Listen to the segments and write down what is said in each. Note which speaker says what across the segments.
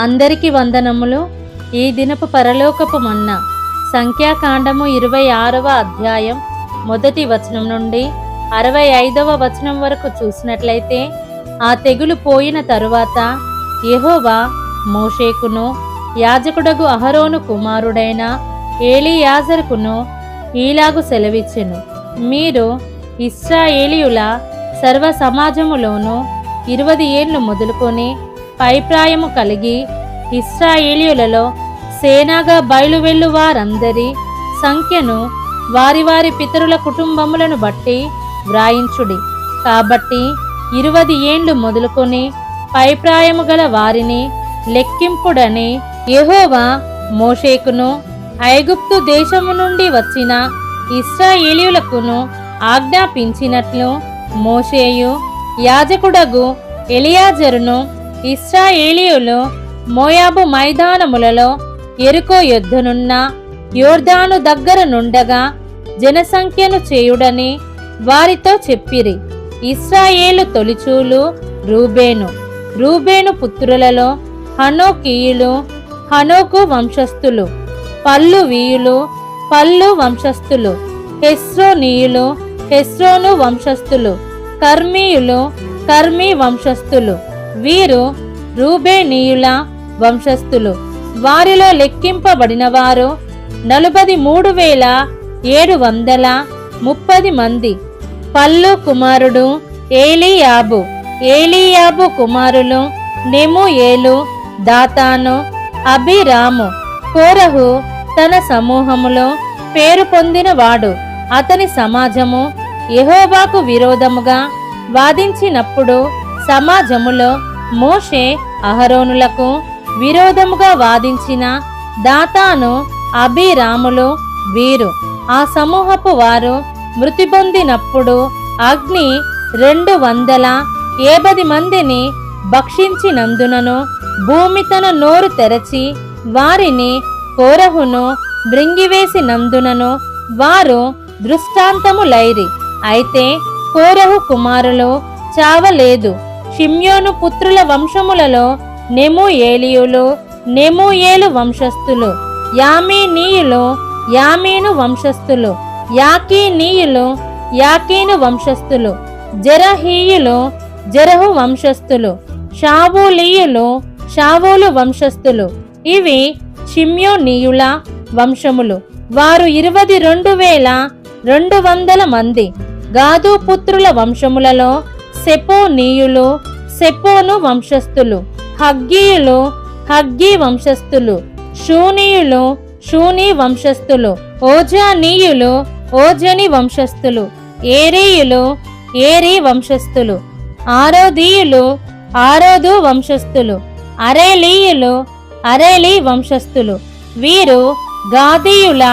Speaker 1: అందరికి వందనములు. ఈ దినపు పరలోకపు మన్నా సంఖ్యాకాండము 26వ అధ్యాయం 1వ వచనం నుండి 65వ వచనం వరకు చూసినట్లయితే, ఆ తెగులు పోయిన తరువాత యెహోవా మోషేకును యాజకుడగు అహరోను కుమారుడైన ఏలీయాజరుకును ఈలాగు సెలవిచ్చెను. మీరు ఇశ్రాయేలీయుల సర్వ సమాజములోను 20 ఏళ్లు మొదలుకొని పైప్రాయము కలిగి ఇశ్రాయేలీయులలో సేనాగా బయలువెళ్ళు వారందరి సంఖ్యను వారి వారి పితరుల కుటుంబములను బట్టి వ్రాయించుడి. కాబట్టి 20 ఏండ్లు మొదలుకొని పైప్రాయము గల వారిని లెక్కింపుడని యెహోవా మోషేకును ఐగుప్తు దేశము నుండి వచ్చిన ఇశ్రాయేలీయులకును ఆజ్ఞాపించినట్లు మోషేయు యాజకుడగు ఎలియాజరును ఇశ్రాయేలీయులు మోయాబు మైదానములలో యెరికో యొద్దనున్న యోర్దాను దగ్గర నుండగా జనసంఖ్యను చేయుడని వారితో చెప్పిరి. ఇశ్రాయేలు తొలిచూలు రూబేను పుత్రులలో హనోకీయులు హనోకు వంశస్థులు, పల్లువీయులు పల్లు వంశస్థులు, హెస్రోనీయులు హెస్రోను వంశస్థులు, కర్మీయులు కర్మీ వంశస్థులు. వీరు రూబేనీయుల వంశస్థులు. వారిలో లెక్కింపబడిన వారు 43,730 మంది. పల్లు కుమారుడు ఏలీయాబు కుమారులు నెమూయేలు, దాతాను, అబీరాము. కోరహు తన సమూహములో పేరు పొందినవాడు. అతని సమాజము యెహోవాకు విరోధముగా వాదించినప్పుడు సమాజములో మోషే అహరోనులకు విరోధముగా వాదించిన దాతాను, అబీరాములు వీరు. ఆ సమూహపు వారు మృతి పొందినప్పుడు అగ్ని 270 మందిని భక్షించినందునను భూమి తన నోరు తెరచి వారిని కోరహును మృంగివేసినందునను వారు దృష్టాంతములైరి. అయితే కోరహు కుమారులు చావలేదు. షిమ్యోను పుత్రుల వంశములలో నెమూయేలు వంశస్థులు, యామీనీయులు యామీను వంశస్థులు, యాకీను వంశస్థులు, జెరహీయులు జెరహు వంశస్థులు, షావూలు వంశస్థులు. ఇవి షిమ్యోనీయుల వంశములు. వారు 22,200 మంది. గాదు పుత్రుల వంశములలో సెపోనీయులు సెపోను వంశస్థులు, హగ్గీయులు హగ్గీ వంశస్థులు, షూనీయులు షూనీ వంశస్థులు, ఓజానీయులు ఓజని వంశస్థులు, ఏరీయులు ఏరీ వంశస్థులు, ఆరోదీయులు ఆరోదు వంశస్థులు, అరేలీయులు అరేలీ వంశస్థులు. వీరు గాదీయుల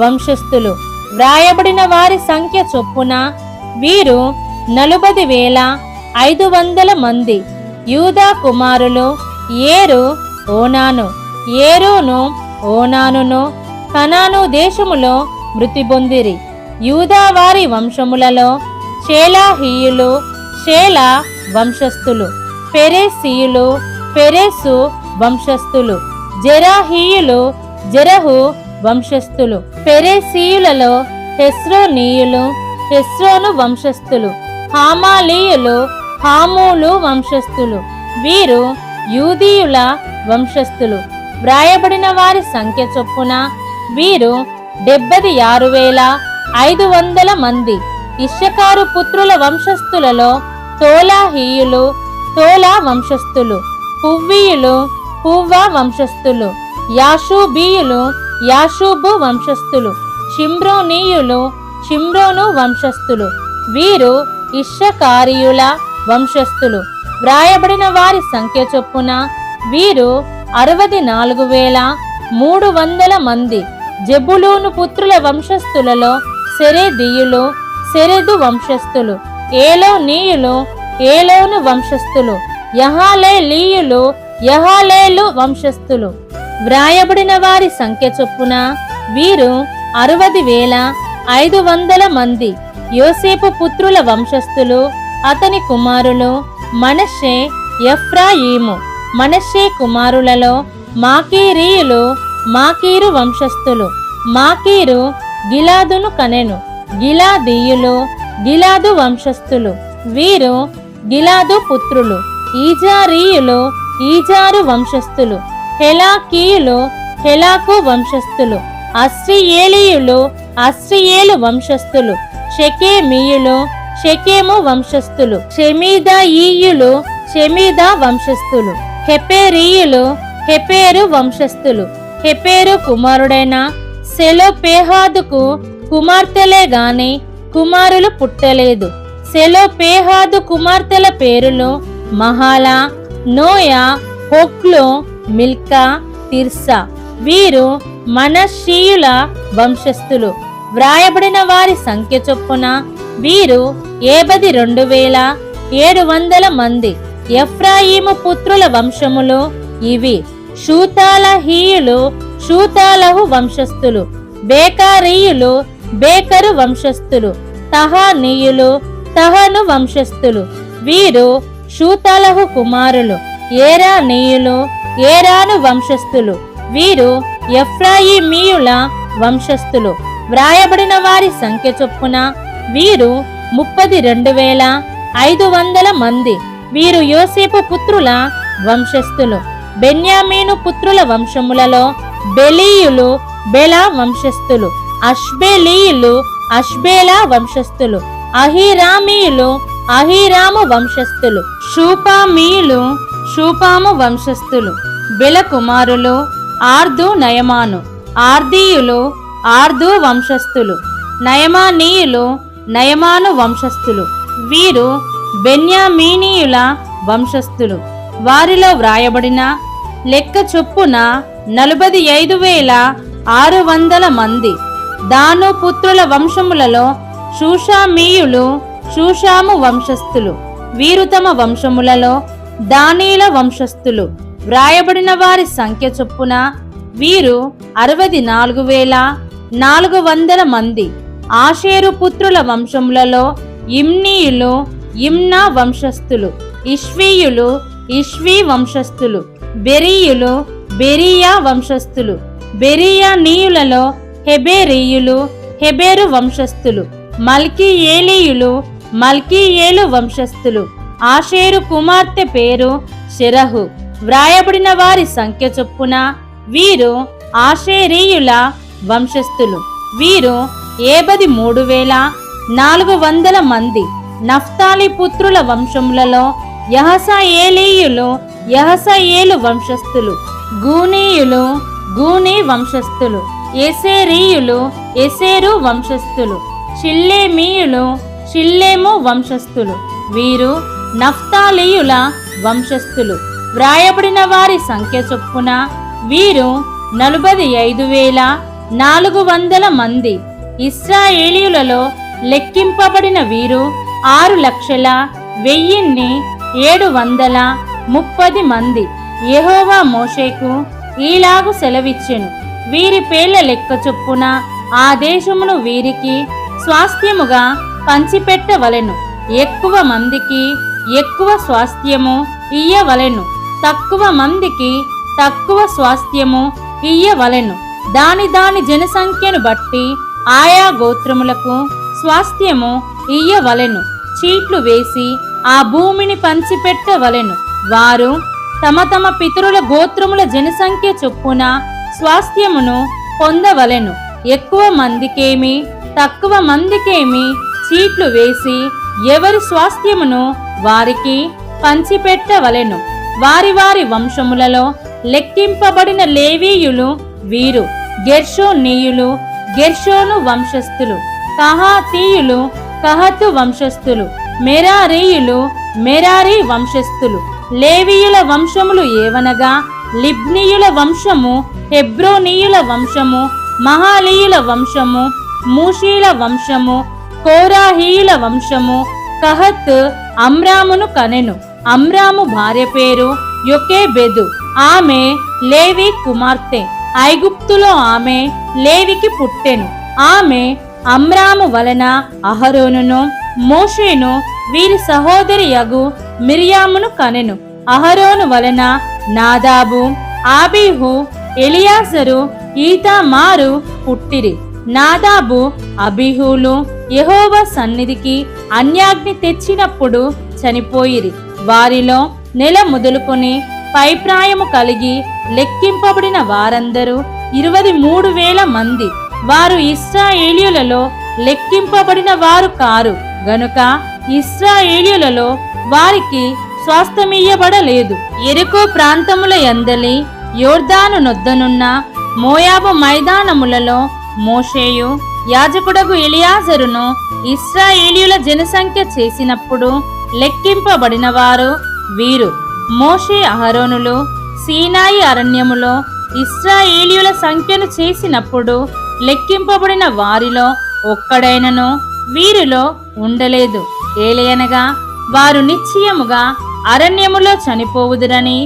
Speaker 1: వంశస్థులు. వ్రాయబడిన వారి సంఖ్య చొప్పున వీరు 40,500 మంది. యూదా కుమారులు ఏరూను ఓనానును కనాను దేశములో మృతి పొందిరి. యూదా వారి వంశములలో షేలాహీయులు షేలా వంశస్థులు, పెరేసీయులు పెరేసు వంశస్థులు, జెరాహీయులు జెరహు వంశస్థులు. పెరేసీయులలో హెస్రోనీయులు హెస్రోను వంశస్థులు, హామాలీయులు హామూలు వంశస్థులు. వీరు యూదీయుల వంశస్థులు. వ్రాయబడిన వారి సంఖ్య చొప్పున వీరు 76,500 మంది. ఇశ్శకారు పుత్రుల వంశస్థులలో తోలాహీయులు తోలా వంశస్థులు, పువ్వీయులు పువ్వా వంశస్థులు, యాషూబీయులు యాషూబు వంశస్థులు, షిమ్రోనీయులు షిమ్రోను వంశస్థులు. వీరు ఇశ్శకారీయుల వంశస్థులు. వ్రాయబడిన వారి సంఖ్య చొప్పున వీరు 64,300 మంది. జెబులూను పుత్రుల వంశస్థులలో సెరెదీయులు సెరెదు వంశస్థులు, ఏలోనీయులు ఏలోను వంశస్థులు, యహాలేలీయులు యహాలేలు వంశస్థులు. వ్రాయబడిన వారి సంఖ్య చొప్పున వీరు 60,500 మంది. యోసేపు పుత్రుల వంశస్థులు. అతని కుమారులు మనష్షే, ఎఫ్రాయిము. మనష్షే కుమారులలో మాకీరీయులు మాకీరు వంశస్థులు. మాకీరు గిలాదును కనెను. గిలాదీయులు గిలాదు వంశస్థులు. వీరు గిలాదు పుత్రులు. ఈజారీయులు ఈజారు వంశస్థులు. హెలాకీయులు హెలాకు వంశస్థులు. అస్రియేలీయులు అస్రియేలు వంశస్థులు. షెకెమీయులు షెకెము వంశస్థులు. షెమీదాయీయులు షెమీదా వంశస్థులు. హెపెరీయులు హెపెరు వంశస్థులు. హెపెరు కుమారుడైన సెలోపేహాదుకు కుమార్తెలే గాని కుమారులు పుట్టలేదు. సెలోపేహాదు కుమార్తెల పేరులు మహాలా, నోయా, హొగ్లో, మిల్కా, తిర్సా. వీరు మనష్షీయుల వంశస్థులు. వ్రాయబడిన వారి సంఖ్య చొప్పున వీరు 72,700 మంది. ఎఫ్రాయిము పుత్రుల వంశములు ఇవి. షూతాలహీయులు షూతాలహు వంశస్థులు. బేకారీయులు బేకరు వంశస్థులు. తహానీయులు తహను వంశస్థులు. వీరు షూతాలహు కుమారులు. ఏరానీయులు ఏరాను వంశస్థులు. వీరు ఎఫ్రాయిమీయుల వంశస్థులు. వ్రాయబడిన వారి సంఖ్య చొప్పున వీరు 32,500 మంది. వీరు యోసేపు పుత్రుల వంశస్థులు. బెన్యామీను పుత్రుల వంశములలో బెలీయులు బెలా వంశస్థులు. అష్బేలీయులు అష్బేలా వంశస్థులు. అహీరామీయులు అహీరాము వంశస్థులు. షూపామీయులు షూపాము వంశస్థులు. బెల కుమారులు ఆర్దు నయమాను. ఆర్దీయులు ఆర్దు వంశస్థులు. నయమానీయులు నయమాను వంశస్థులు. వీరు బెన్యామీనీయుల వంశస్థులు. వారిలో వ్రాయబడిన లెక్క చొప్పున 45,600 మంది. దాను పుత్రుల వంశములలో షూషామీయులు షూషాము వంశస్థులు. వీరు తమ వంశములలో దానీల వంశస్థులు. వ్రాయబడిన వారి సంఖ్య చొప్పున వీరు 64,400 మంది. ఆషేరు పుత్రుల వంశములలో ఇమ్నీయులు ఇమ్నా వంశస్థులు. ఇష్వీయులు ఇష్వీ వంశస్థులు. బెరీయులు బెరియా వంశస్థులు. బెరియానీయులలో హెబెరీయులు హెబెరు వంశస్థులు. మల్కీయేలీయులు మల్కీయేలు వంశస్థులు. ఆషేరు కుమార్తె పేరు షెరహు. వ్రాయబడిన వారి సంఖ్య చొప్పున వీరు ఆషేరీయుల వంశస్థులు. వీరు 73,400 మంది. నఫ్తాలి పుత్రుల వంశములలో యహసయేలీయులు యహసయేలు వంశస్థులు. గూనీయులు గూనీ వంశస్థులు. ఎసేరీయులు ఎసేరు వంశస్థులు. షిల్లేమీయులు షిల్లేము వంశస్థులు. వీరు నఫ్తాలీయుల వంశస్థులు. వ్రాయబడిన వారి సంఖ్య చొప్పున వీరు 45,400 మంది. ఇశ్రాయేలీయులలో లెక్కింపబడిన వీరు 6,01,730 మంది. యెహోవా మోషేకు ఈలాగు సెలవిచ్చెను. వీరి పేర్ల లెక్క చొప్పున ఆ దేశమును వీరికి స్వాస్థ్యముగా పంచిపెట్టవలెను. ఎక్కువ మందికి ఎక్కువ స్వాస్థ్యము ఇయ్యవలెను, తక్కువ మందికి తక్కువ స్వాస్థ్యము ఇయ్యవలెను. దాని దాని జనసంఖ్యను బట్టి ఆయా గోత్రములకు స్వాస్థ్యము ఇయ్యవలెను. చీట్లు వేసి ఆ భూమిని పంచిపెట్టవలెను. వారు తమ తమ పితరుల గోత్రముల జనసంఖ్య చొప్పున స్వాస్థ్యమును పొందవలెను. ఎక్కువ మందికేమి తక్కువ మందికేమి చీట్లు వేసి ఎవరి స్వాస్థ్యమును వారికి పంచిపెట్టవలెను. వారి వారి వంశములలో లెక్కింపబడిన లేవీయులు వీరు. గెర్షోనీయులు గెర్షోను వంశస్థులు. కహాతీయులు కహతు వంశస్థులు. మెరారీయులు మెరారీ వంశస్థులు. లేవీయుల వంశములు ఏవనగా లిబ్నీయుల వంశము, హెబ్రోనీయుల వంశము, మహాలీయుల వంశము, మూషీల వంశము, కోరాహీయుల వంశము. కహత్ అమ్రామును కనెను. అమ్రాము భార్య పేరు యొకేబెదు. ఆమె లేవి కుమార్తె. ఐగుప్తులో ఆమె లేవికి పుట్టెను. ఆమె అమ్రాము వలన అహరోనును మోషేను వీరి సహోదరి యగు మిరియామును కనెను. అహరోను వలన నాదాబు, ఆబీహు, ఎలియాజరు, ఈతామారు పుట్టిరి. నాదాబు, అబీహులు యెహోవా సన్నిధికి అన్యాగ్ని తెచ్చినప్పుడు చనిపోయిరి. వారిలో నెల మొదలుకొని పైప్రాయము కలిగి లెక్కింపబడిన వారందరూ 23,000 మంది. వారు ఇశ్రాయేలీయులలో లెక్కింపబడిన వారు కారు గనుక ఇశ్రాయేలీయులలో వారికి స్వాస్థ్యమియ్యబడలేదు. యెరికో ప్రాంతముల యందలి యోర్దాను నొద్దనున్న మోయాబు మైదానములలో మోషేయు యాజకుడగు ఎలియాజరును ఇశ్రాయేలీయుల జనసంఖ్య చేసినప్పుడు లెక్కింపబడిన వారు వీరు. మోషే అహరోనులు సీనాయి అరణ్యములో ఇశ్రాయేలీయుల సంఖ్యను చేసినప్పుడు లెక్కింపబడిన వారిలో ఒక్కడైనను వీరిలో ఉండలేదు. ఏలయనగా వారు నిశ్చయముగా అరణ్యములో చనిపోవుదురని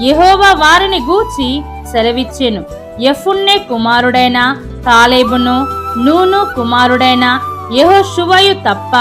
Speaker 1: యెహోవా వారిని గూర్చి సెలవిచ్చెను. యెఫున్నె కుమారుడైన కాలేబును, నూను కుమారుడైన యెహోషువయు తప్ప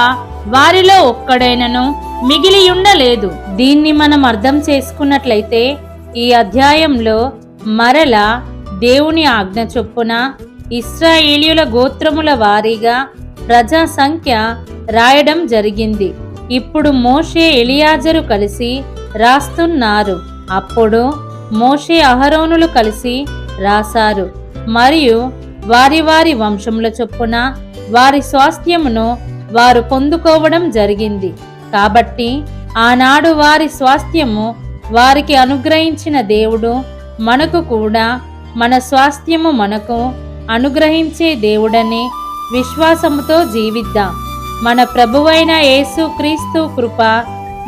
Speaker 1: వారిలో ఒక్కడైనను మిగిలియుండలేదు. దీన్ని మనం అర్థం చేసుకున్నట్లయితే ఈ అధ్యాయంలో మరలా దేవుని ఆజ్ఞ చొప్పున ఇశ్రాయేలీయుల గోత్రముల వారీగా ప్రజా సంఖ్య రాయడం జరిగింది. ఇప్పుడు మోషే ఎలియాజరు కలిసి రాస్తున్నారు. అప్పుడు మోషే అహరోనులు కలిసి రాశారు మరియు వారి వారి వంశముల చొప్పున వారి స్వాస్థ్యమును వారు పొందుకోవడం జరిగింది. కాబట్టి ఆనాడు వారి స్వాస్థ్యము వారికి అనుగ్రహించిన దేవుడు మనకు కూడా మన స్వాస్థ్యము మనకు అనుగ్రహించే దేవుడని విశ్వాసముతో జీవిద్దాం. మన ప్రభువైన యేసు క్రీస్తు కృప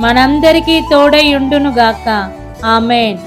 Speaker 1: మనందరికీ తోడై ఉండునుగాక. ఆమేన్.